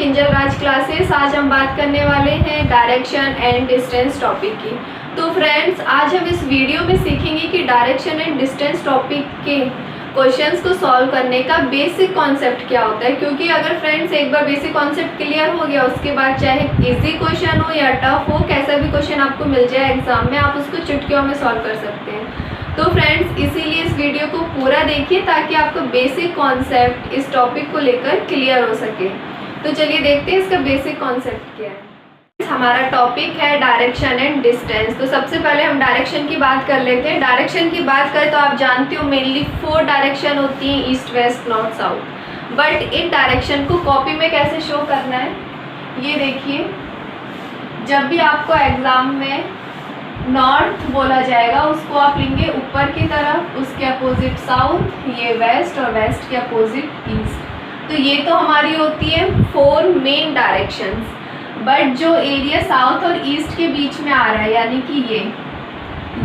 किंजल राज classes. आज हम बात करने वाले हैं डायरेक्शन एंड डिस्टेंस टॉपिक की। तो फ्रेंड्स, आज हम इस वीडियो में सीखेंगे कि डायरेक्शन एंड डिस्टेंस टॉपिक के क्वेश्चंस को सॉल्व करने का बेसिक कॉन्सेप्ट क्या होता है। क्योंकि अगर फ्रेंड्स एक बार बेसिक कॉन्सेप्ट क्लियर हो गया, उसके बाद चाहे इजी क्वेश्चन हो या टफ हो, कैसा भी क्वेश्चन आपको मिल जाए एग्जाम में, आप उसको चुटकियों में सॉल्व कर सकते हैं। तो फ्रेंड्स, इसीलिए इस वीडियो को पूरा देखिए ताकि आपको बेसिक कॉन्सेप्ट इस टॉपिक को लेकर क्लियर हो सके। तो चलिए देखते हैं इसका बेसिक कॉन्सेप्ट क्या है। हमारा टॉपिक है डायरेक्शन एंड डिस्टेंस। तो सबसे पहले हम डायरेक्शन की बात कर लेते हैं। डायरेक्शन की बात करें तो आप जानते हो मेनली 4 डायरेक्शन होती हैं, east west north south. But in direction को कॉपी में कैसे शो करना है, ये देखिए। जब भी आपको एग्जाम में नॉर्थ बोला जाएगा, उसको आप लेंगे ऊपर की तरफ, उसके अपोजिट साउथ, ये वेस्ट, और वेस्ट के अपोजिट ईस्ट। तो ये तो हमारी होती है 4 मेन डायरेक्शंस। बट जो एरिया साउथ और ईस्ट के बीच में आ रहा है, यानी कि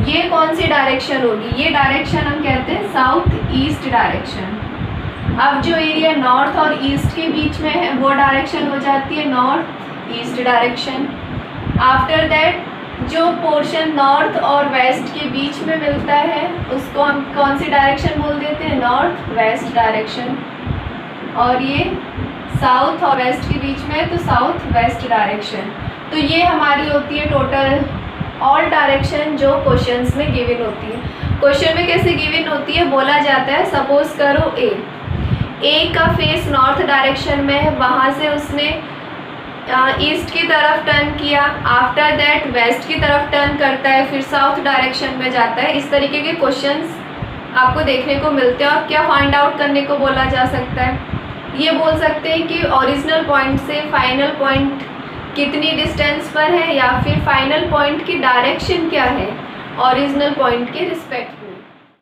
ये कौन सी डायरेक्शन होगी, ये डायरेक्शन हम कहते हैं साउथ ईस्ट डायरेक्शन। अब जो एरिया नॉर्थ और ईस्ट के बीच में है, वो डायरेक्शन हो जाती है north east direction. After that जो पोर्शन नॉर्थ और वेस्ट के बीच में मिलता है, उसको हम कौन सी डायरेक्शन बोल देते हैं, नॉर्थ वेस्ट डायरेक्शन। और ये साउथ और वेस्ट के बीच में है, तो साउथ वेस्ट डायरेक्शन। तो ये हमारी होती है टोटल ऑल डायरेक्शन जो क्वेश्चंस में गिवन होती है। क्वेश्चन में कैसे गिवन होती है, बोला जाता है सपोज करो ए का फेस नॉर्थ डायरेक्शन में है, वहाँ से उसने ईस्ट की तरफ टर्न किया, आफ्टर दैट वेस्ट की तरफ टर्न करता है, फिर साउथ डायरेक्शन में जाता है। इस तरीके के क्वेश्चंस आपको देखने को मिलते हैं। और क्या फाइंड आउट करने को बोला जा सकता है, ये बोल सकते हैं कि ओरिजिनल पॉइंट से फाइनल पॉइंट कितनी डिस्टेंस पर है, या फिर फाइनल पॉइंट की डायरेक्शन क्या है ओरिजिनल पॉइंट के रिस्पेक्ट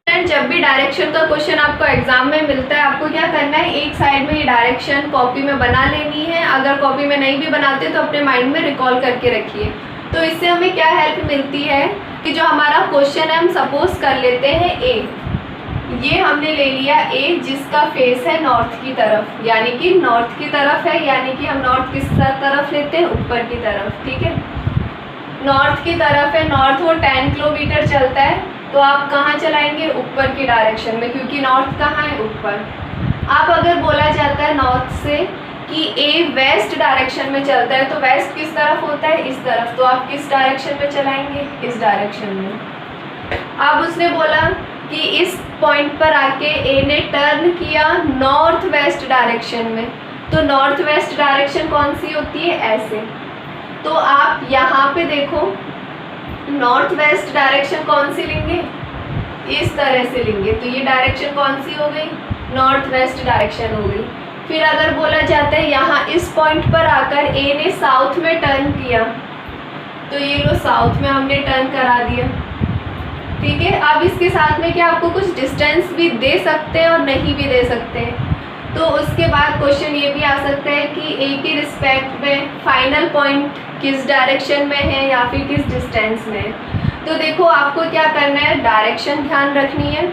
में। जब भी डायरेक्शन का क्वेश्चन आपको एग्जाम में मिलता है, आपको क्या करना है, एक साइड में ये डायरेक्शन कॉपी में बना लेनी है। अगर कॉपी में नहीं भी बनाते तो अपने माइंड में रिकॉल करके रखिए। तो इससे हमें क्या हेल्प मिलती है कि जो हमारा क्वेश्चन है, हम सपोज कर लेते हैं ए, ये हमने ले लिया ए जिसका फेस है नॉर्थ की तरफ, यानी कि नॉर्थ की तरफ है, यानी कि हम नॉर्थ किस तरफ लेते हैं, ऊपर की तरफ। ठीक है, नॉर्थ की तरफ है, नॉर्थ वो 10 किलोमीटर चलता है, तो आप कहाँ चलाएंगे, ऊपर की डायरेक्शन में, क्योंकि नॉर्थ कहाँ है, ऊपर। अब अगर बोला जाता है नॉर्थ से कि ए वेस्ट डायरेक्शन में चलता है, तो वेस्ट किस तरफ होता है, इस तरफ, तो आप किस डायरेक्शन में चलाएंगे, इस डायरेक्शन में। अब उसने बोला कि इस पॉइंट पर आके ए ने टर्न किया नॉर्थ वेस्ट डायरेक्शन में, तो नॉर्थ वेस्ट डायरेक्शन कौन सी होती है, ऐसे। तो आप यहाँ पे देखो, नॉर्थ वेस्ट डायरेक्शन कौन सी लेंगे, इस तरह से लेंगे, तो ये डायरेक्शन कौन सी हो गई, नॉर्थ वेस्ट डायरेक्शन हो गई। फिर अगर बोला जाता है यहाँ इस पॉइंट पर आकर ए ने साउथ में टर्न किया, तो ये लो साउथ में हमने टर्न करा दिया। ठीक है, अब इसके साथ में क्या आपको कुछ डिस्टेंस भी दे सकते हैं और नहीं भी दे सकते हैं। तो उसके बाद क्वेश्चन ये भी आ सकता है कि ए के रिस्पेक्ट में फाइनल पॉइंट किस डायरेक्शन में है या फिर किस डिस्टेंस में है। तो देखो, आपको क्या करना है, डायरेक्शन ध्यान रखनी है।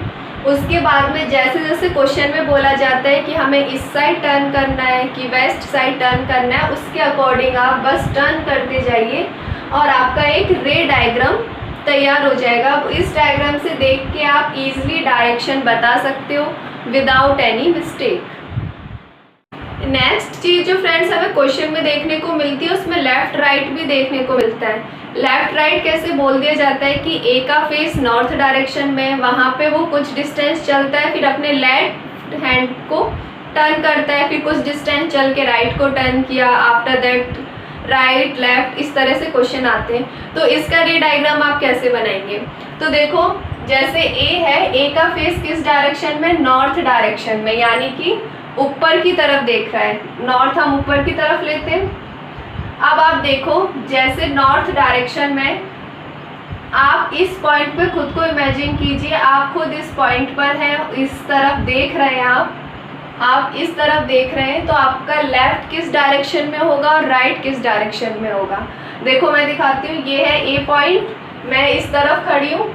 उसके बाद में जैसे जैसे क्वेश्चन में बोला जाता है कि हमें इस साइड टर्न करना है कि वेस्ट साइड टर्न करना है, उसके अकॉर्डिंग आप बस टर्न करते जाइए और आपका एक रे डायग्राम तैयार हो जाएगा। अब इस डायग्राम से देख के आप इजीली डायरेक्शन बता सकते हो विदाउट एनी मिस्टेक। नेक्स्ट चीज़ जो फ्रेंड्स हमें क्वेश्चन में देखने को मिलती है, उसमें लेफ्ट राइट भी देखने को मिलता है। लेफ्ट राइट कैसे बोल दिया जाता है कि ए का फेस नॉर्थ डायरेक्शन में, वहाँ पे वो कुछ डिस्टेंस चलता है, फिर अपने लेफ्ट हैंड को टर्न करता है, फिर कुछ डिस्टेंस चल के राइट को टर्न किया, आफ्टर दैट राइट लेफ्ट, इस तरह से क्वेश्चन आते हैं। तो इसका रे डायग्राम आप कैसे बनाएंगे, तो देखो जैसे ए है, ए का फेस किस डायरेक्शन में, नॉर्थ डायरेक्शन में, यानी कि ऊपर की तरफ देख रहा है, नॉर्थ हम ऊपर की तरफ लेते हैं। अब आप देखो, जैसे नॉर्थ डायरेक्शन में आप इस पॉइंट पे खुद को इमेजिन कीजिए, आप खुद इस पॉइंट पर हैं, इस तरफ देख रहे हैं, आप इस तरफ देख रहे हैं, तो आपका लेफ्ट किस डायरेक्शन में होगा और राइट किस डायरेक्शन में होगा। देखो मैं दिखाती हूँ, ये है ए पॉइंट, मैं इस तरफ खड़ी हूँ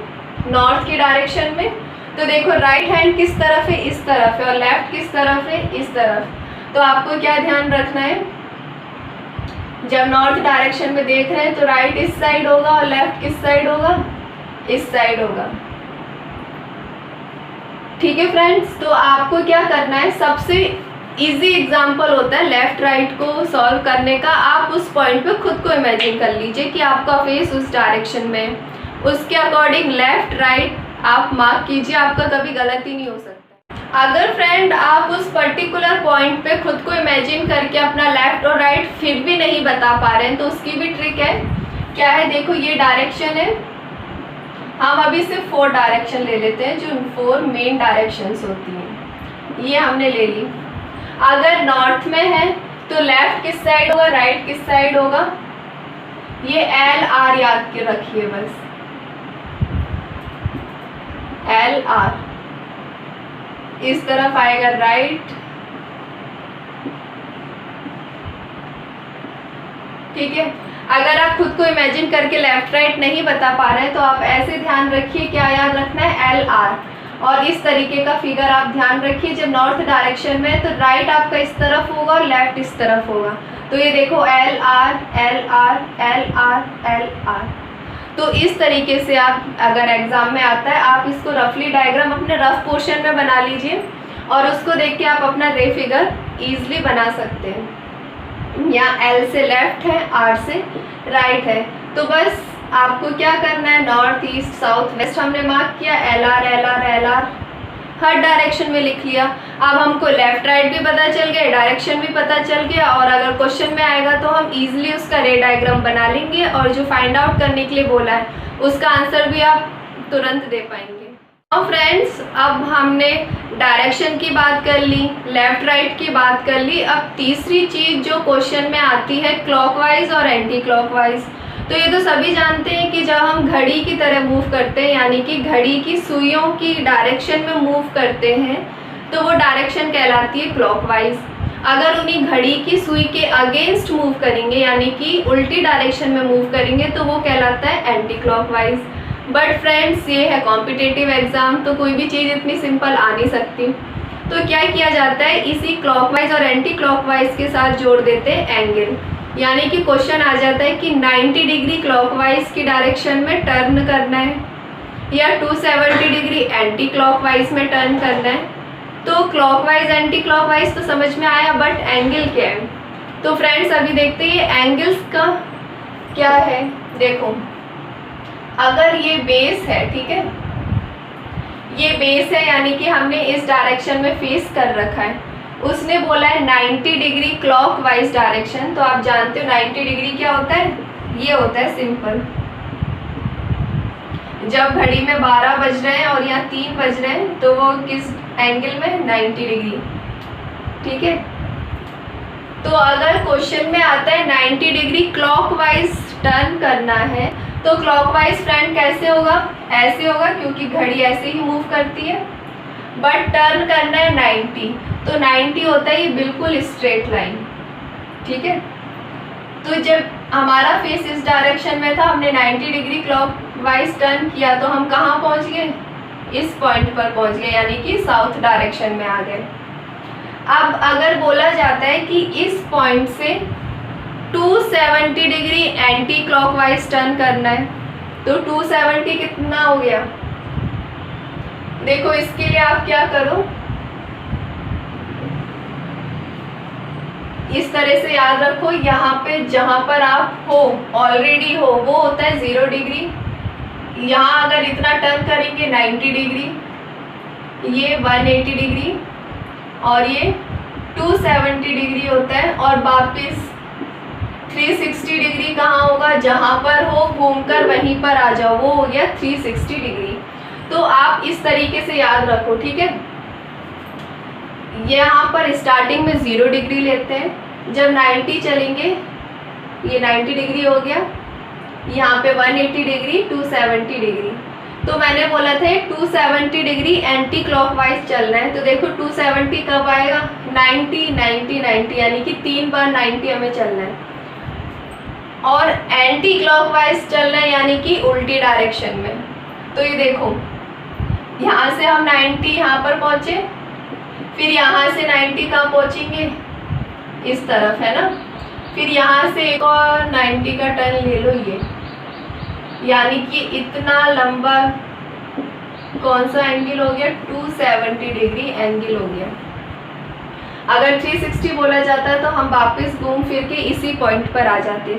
नॉर्थ की डायरेक्शन में, तो देखो राइट हैंड किस तरफ है, इस तरफ है, और लेफ्ट किस तरफ है, इस तरफ। तो आपको क्या ध्यान रखना है, जब नॉर्थ डायरेक्शन में देख रहे हैं तो राइट इस साइड होगा और लेफ्ट किस साइड होगा, इस साइड होगा। ठीक है फ्रेंड्स, तो आपको क्या करना है, सबसे इजी एग्जाम्पल होता है लेफ्ट राइट को सॉल्व करने का। आप उस पॉइंट पे खुद को इमेजिन कर लीजिए कि आपका फेस उस डायरेक्शन में, उसके अकॉर्डिंग लेफ्ट राइट आप मार्क कीजिए, आपका कभी गलती नहीं हो सकता। अगर फ्रेंड आप उस पर्टिकुलर पॉइंट पे खुद को इमेजिन करके अपना लेफ्ट और राइट फिर भी नहीं बता पा रहे हैं तो उसकी भी ट्रिक है। क्या है, देखो ये डायरेक्शन है, हम अभी सिर्फ 4 डायरेक्शन ले लेते हैं जो 4 मेन डायरेक्शंस होती हैं, ये हमने ले ली। अगर नॉर्थ में है तो लेफ्ट किस साइड होगा, राइट किस साइड होगा, ये LR याद के रखिए बस, LR इस तरफ आएगा राइट। ठीक है, अगर आप खुद को इमेजिन करके लेफ्ट राइट नहीं बता पा रहे हैं तो आप ऐसे ध्यान रखिए, क्या याद रखना है, LR। और इस तरीके का फिगर आप ध्यान रखिए, जब नॉर्थ डायरेक्शन में तो राइट आपका इस तरफ होगा और लेफ्ट इस तरफ होगा। तो ये देखो LR LR LR LR। तो इस तरीके से आप, अगर एग्जाम में आता है, आप इसको रफली डायग्राम अपने रफ पोर्शन में बना लीजिए और उसको देख के आप अपना रे फिगर ईजिली बना सकते हैं। यहाँ L से लेफ्ट है, R से राइट है, तो बस आपको क्या करना है, नॉर्थ ईस्ट साउथ वेस्ट हमने मार्क किया, LR LR LR हर डायरेक्शन में लिख लिया। अब हमको लेफ्ट राइट भी पता चल गया, डायरेक्शन भी पता चल गया, और अगर क्वेश्चन में आएगा तो हम इजीली उसका रे डायग्राम बना लेंगे और जो फाइंड आउट करने के लिए बोला है उसका आंसर भी आप तुरंत दे पाएंगे। और फ्रेंड्स, अब हमने डायरेक्शन की बात कर ली, लेफ्ट राइट की बात कर ली। अब तीसरी चीज़ जो क्वेश्चन में आती है क्लॉकवाइज और एंटी क्लॉकवाइज। तो ये तो सभी जानते हैं कि जब हम घड़ी की तरह मूव करते हैं, यानी कि घड़ी की सुइयों की डायरेक्शन में मूव करते हैं, तो वो डायरेक्शन कहलाती है क्लॉकवाइज। अगर उन्हीं घड़ी की सुई के अगेंस्ट मूव करेंगे, यानी कि उल्टी डायरेक्शन में मूव करेंगे, तो वो कहलाता है एंटी क्लॉकवाइज। बट फ्रेंड्स, ये है कॉम्पिटिटिव एग्जाम, तो कोई भी चीज़ इतनी सिंपल आ नहीं सकती। तो क्या किया जाता है, इसी क्लॉकवाइज और एंटी क्लॉकवाइज के साथ जोड़ देते हैं एंगल। यानी कि क्वेश्चन आ जाता है कि 90 डिग्री क्लॉकवाइज की डायरेक्शन में टर्न करना है या 270 डिग्री एंटी क्लॉकवाइज में टर्न करना है। तो क्लॉकवाइज एंटी क्लॉकवाइज तो समझ में आया, बट एंगल क्या है। तो फ्रेंड्स, अभी देखते हैं एंगल्स का क्या है। देखो, अगर ये बेस है, ठीक है, ये बेस है, यानी कि हमने इस डायरेक्शन में फेस कर रखा है। उसने बोला है 90 डिग्री क्लॉकवाइज डायरेक्शन, तो आप जानते हो 90 डिग्री क्या होता है, ये होता है सिंपल। जब घड़ी में 12 बज रहे हैं और यहाँ 3 बज रहे हैं, तो वो किस एंगल में, 90 डिग्री। ठीक है, तो अगर क्वेश्चन में आता है 90 डिग्री क्लॉकवाइज टर्न करना है, तो क्लॉकवाइज फ्रेंड कैसे होगा, ऐसे होगा, क्योंकि घड़ी ऐसे ही मूव करती है। बट टर्न करना है 90, तो 90 होता है ये बिल्कुल स्ट्रेट लाइन। ठीक है, तो जब हमारा फेस इस डायरेक्शन में था, हमने 90 डिग्री क्लॉकवाइज टर्न किया, तो हम कहाँ पहुँच गए, इस पॉइंट पर पहुँच गए, यानी कि साउथ डायरेक्शन में आ गए। अब अगर बोला जाता है कि इस पॉइंट से 270 डिग्री एंटी क्लॉकवाइज टर्न करना है, तो 270 कितना हो गया। देखो, इसके लिए आप क्या करो, इस तरह से याद रखो, यहाँ पे जहाँ पर आप हो, ऑलरेडी हो, वो होता है 0 डिग्री। यहाँ अगर इतना टर्न करेंगे 90 डिग्री, ये 180 डिग्री और ये 270 डिग्री होता है, और वापस 360 डिग्री कहाँ होगा, जहाँ पर हो घूमकर वहीं पर आ जाओ, वो हो गया 360 डिग्री। तो आप इस तरीके से याद रखो। ठीक है, यहाँ पर स्टार्टिंग में 0 डिग्री लेते हैं, जब 90 चलेंगे, ये 90 डिग्री हो गया, यहाँ पे 180 डिग्री, 270 डिग्री। तो मैंने बोला था 270 डिग्री एंटी क्लॉकवाइज चलना है, तो देखो 270 कब आएगा, 90 90 90, यानी कि 3 बार 90 हमें चलना है। और एंटी क्लॉकवाइज चलना है, यानी कि उल्टी डायरेक्शन में। तो ये देखो, यहाँ से हम 90 यहाँ पर पहुँचे, फिर यहाँ से 90 कहाँ पहुँचेंगे, इस तरफ, है ना। फिर यहाँ से एक और 90 का टर्न ले लो ये, यानी कि इतना लंबा कौन सा एंगल हो गया, 270 डिग्री एंगल हो गया। अगर 360 बोला जाता है तो हम वापस घूम फिर के इसी पॉइंट पर आ जाते।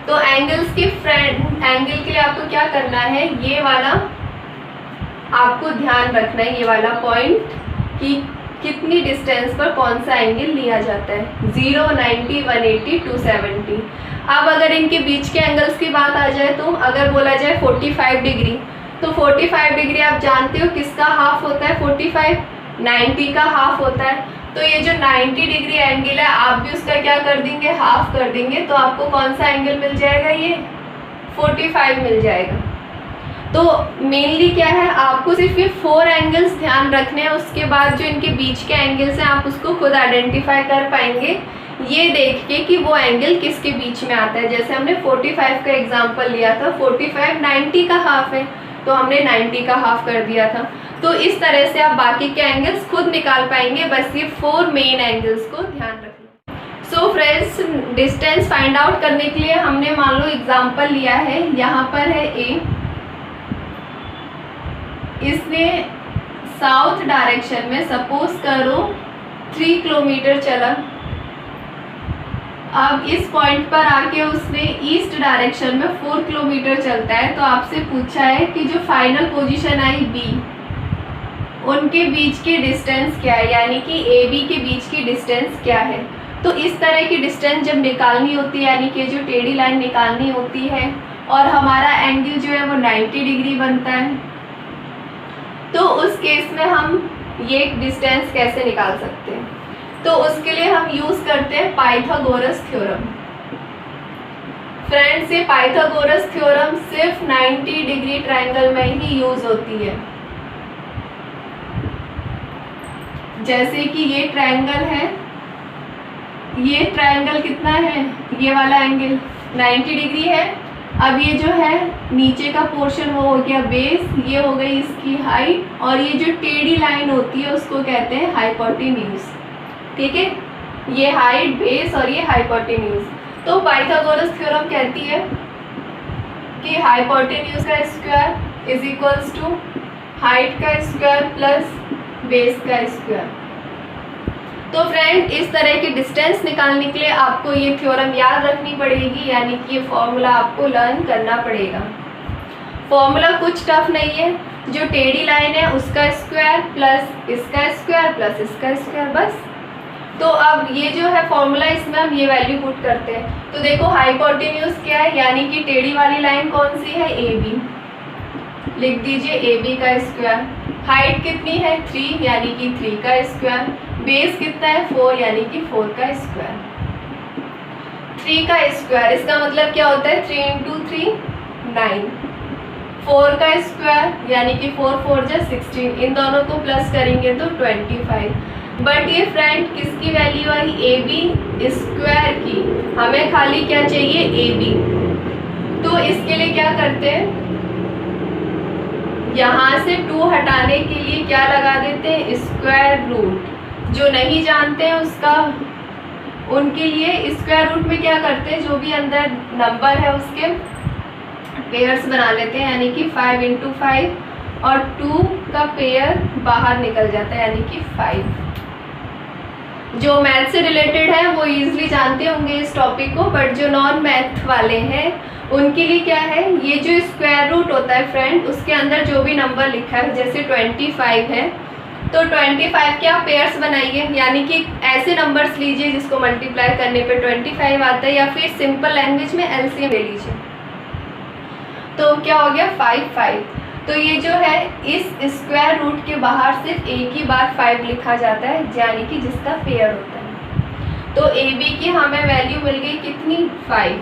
तो एंगल्स के फ्रंट एंगल के लिए आपको क्या करना है, ये वाला आपको ध्यान रखना है, ये वाला पॉइंट कि कितनी डिस्टेंस पर कौन सा एंगल लिया जाता है, 0, 90, 180, 270। अब अगर इनके बीच के एंगल्स की बात आ जाए तो अगर बोला जाए 45 डिग्री, तो 45 डिग्री आप जानते हो किसका हाफ होता है, 45 90 का हाफ होता है। तो ये जो 90 डिग्री एंगल है आप भी उसका क्या कर देंगे, हाफ कर देंगे, तो आपको कौन सा एंगल मिल जाएगा, ये 45 मिल जाएगा। तो मेनली क्या है, आपको सिर्फ ये 4 एंगल्स ध्यान रखने हैं, उसके बाद जो इनके बीच के एंगल्स हैं आप उसको खुद आइडेंटिफाई कर पाएंगे ये देख के कि वो एंगल किसके बीच में आता है। जैसे हमने 45 का एग्जांपल लिया था, 45 90 का हाफ है तो हमने 90 का हाफ कर दिया था। तो इस तरह से आप बाकी के एंगल्स खुद निकाल पाएंगे, बस ये 4 मेन एंगल्स को ध्यान रखना। So friends, distance find out करने के लिए हमने मान लो एग्जांपल लिया है, यहाँ पर है ए, इसने साउथ डायरेक्शन में सपोज करो 3 किलोमीटर चला। अब इस पॉइंट पर आके उसने ईस्ट डायरेक्शन में 4 किलोमीटर चलता है। तो आपसे पूछा है कि जो फाइनल पोजीशन आई बी, उनके बीच की डिस्टेंस क्या है, यानी कि ए बी के बीच की डिस्टेंस क्या है। तो इस तरह की डिस्टेंस जब निकालनी होती है, यानी कि जो टेढ़ी लाइन निकालनी होती है और हमारा एंगल जो है वो 90 डिग्री बनता है, तो उस केस में हम ये डिस्टेंस कैसे निकाल सकते हैं। तो उसके लिए हम यूज़ करते हैं पाइथागोरस थ्योरम। फ्रेंड्स, ये पाइथागोरस थ्योरम सिर्फ 90 डिग्री ट्रायंगल में ही यूज़ होती है। जैसे कि ये ट्रायंगल है, ये ट्रायंगल कितना है, ये वाला एंगल 90 डिग्री है। अब ये जो है नीचे का पोर्शन वो हो गया बेस, ये हो गई इसकी हाइट, और ये जो टेढ़ी लाइन होती है उसको कहते हैं हाइपोटेन्यूज। ठीक है, ये हाइट, बेस और ये हाइपोटेन्यूज। तो पाइथागोरस थ्योरम कहती है कि हाइपोटेन्यूज का square is equals to height का स्क्वायर प्लस बेस का स्क्वायर। तो फ्रेंड, इस तरह की डिस्टेंस निकालने के लिए आपको ये थ्योरम याद रखनी पड़ेगी, यानी कि ये फॉर्मूला आपको लर्न करना पड़ेगा। फॉर्मूला कुछ टफ नहीं है, जो टेढ़ी लाइन है उसका स्क्वायर प्लस इसका स्क्वायर प्लस इसका स्क्वायर, बस। तो अब ये जो है फॉर्मूला, इसमें हम ये वैल्यू पुट करते हैं। तो देखो हाइपोटेन्यूज क्या है, यानी कि टेढ़ी वाली लाइन कौन सी है, ए बी, लिख दीजिए ए बी का स्क्वायर। हाइट कितनी है 3, यानी कि 3 का स्क्वायर। बेस कितना है 4, यानी कि 4 का स्क्वायर। 3 का स्क्वायर इसका मतलब क्या होता है, 3 × 3 9। 4 का स्क्वायर यानी कि 4 4 जा 16, इन दोनों को प्लस करेंगे तो 25। बट ये फ्रेंड किसकी वैल्यू आई, ए बी स्क्वायर की। हमें खाली क्या चाहिए, ए बी। तो इसके लिए क्या करते हैं, यहाँ से 2 हटाने के लिए क्या लगा देते हैं, स्क्वायर रूट। जो नहीं जानते हैं उसका, उनके लिए स्क्वायर रूट में क्या करते हैं, जो भी अंदर नंबर है उसके पेयर्स बना लेते हैं, यानी कि 5 × 5 और 2 का पेयर बाहर निकल जाता है, यानी कि 5। जो मैथ से रिलेटेड है वो इजीली जानते होंगे इस टॉपिक को, बट जो नॉन मैथ वाले हैं उनके लिए क्या है, ये जो स्क्वायर रूट होता है फ्रेंड, उसके अंदर जो भी नंबर लिखा है, जैसे 25 है तो 25 के आप पेयर्स बनाइए, यानी कि ऐसे नंबर्स लीजिए जिसको मल्टीप्लाई करने पे 25 आता है, या फिर सिंपल लैंग्वेज में एलसीएम ले लीजिए। तो क्या हो गया 5 5। तो ये जो है इस स्क्वायर रूट के बाहर सिर्फ एक ही बार 5 लिखा जाता है, यानी कि जिसका पेयर होता है। तो ए बी की हमें वैल्यू मिल गई कितनी, 5।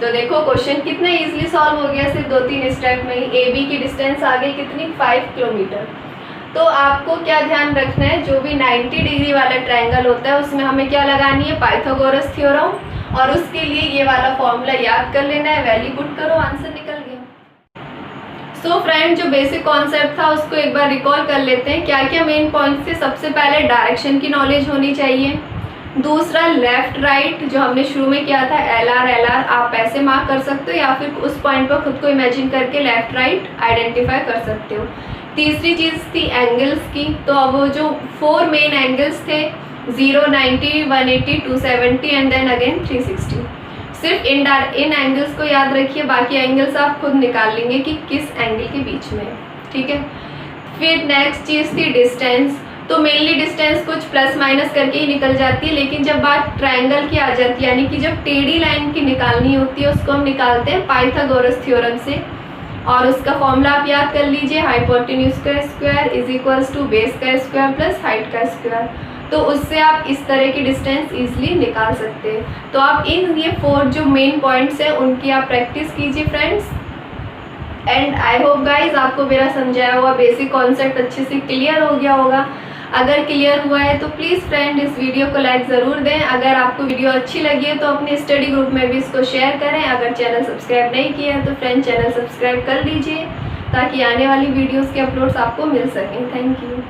तो देखो क्वेश्चन कितना इजीली सॉल्व हो गया, सिर्फ 2-3 स्टेप में ही। ए बी की डिस्टेंस आ गई कितनी, 5 किलोमीटर। तो आपको क्या ध्यान रखना है, जो भी 90 डिग्री वाला ट्रायंगल होता है उसमें हमें क्या लगानी है, पाइथागोरस थ्योरम, और उसके लिए ये वाला फॉर्मूला याद कर लेना है, वैल्यू पुट करो, आंसर निकल गया। सो फ्रेंड, जो बेसिक कॉन्सेप्ट था उसको एक बार रिकॉल कर लेते हैं। क्या क्या मेन पॉइंट्स थे, सबसे पहले डायरेक्शन की नॉलेज होनी चाहिए। दूसरा लेफ्ट राइट, जो हमने शुरू में किया था एल आर आप ऐसे मार्क कर सकते हो या फिर उस पॉइंट पर खुद को इमेजिन करके लेफ्ट राइट आइडेंटिफाई कर सकते हो। तीसरी चीज़ थी एंगल्स की, तो अब वो जो 4 मेन एंगल्स थे 0, 90, 180, 270 एंड देन अगेन 360। सिर्फ इन एंगल्स को याद रखिए, बाकी एंगल्स आप खुद निकाल लेंगे कि किस एंगल के बीच में, ठीक है। फिर नेक्स्ट चीज़ थी डिस्टेंस, तो मेनली डिस्टेंस कुछ प्लस माइनस करके ही निकल जाती है, लेकिन जब बात ट्रायंगल की आ जाती है यानी कि जब टेढ़ी लाइन की निकालनी होती है उसको हम निकालते हैं पाइथागोरस थ्योरम से, और उसका फॉर्मूला आप याद कर लीजिए, हाइपोटेन्यूज का square is equals to base का स्क्वायर प्लस हाइट का स्क्वायर। तो उससे आप इस तरह की डिस्टेंस इजीली निकाल सकते हैं। तो आप इन ये 4 जो मेन पॉइंट्स हैं उनकी आप प्रैक्टिस कीजिए friends. And I hope guys आपको मेरा समझाया हुआ बेसिक कॉन्सेप्ट अच्छे से क्लियर हो गया होगा। अगर क्लियर हुआ है तो प्लीज़ फ्रेंड इस वीडियो को लाइक ज़रूर दें। अगर आपको वीडियो अच्छी लगी है तो अपने स्टडी ग्रुप में भी इसको शेयर करें। अगर चैनल सब्सक्राइब नहीं किया है तो फ्रेंड चैनल सब्सक्राइब कर लीजिए ताकि आने वाली वीडियोस के अपलोड्स आपको मिल सकें। Thank you.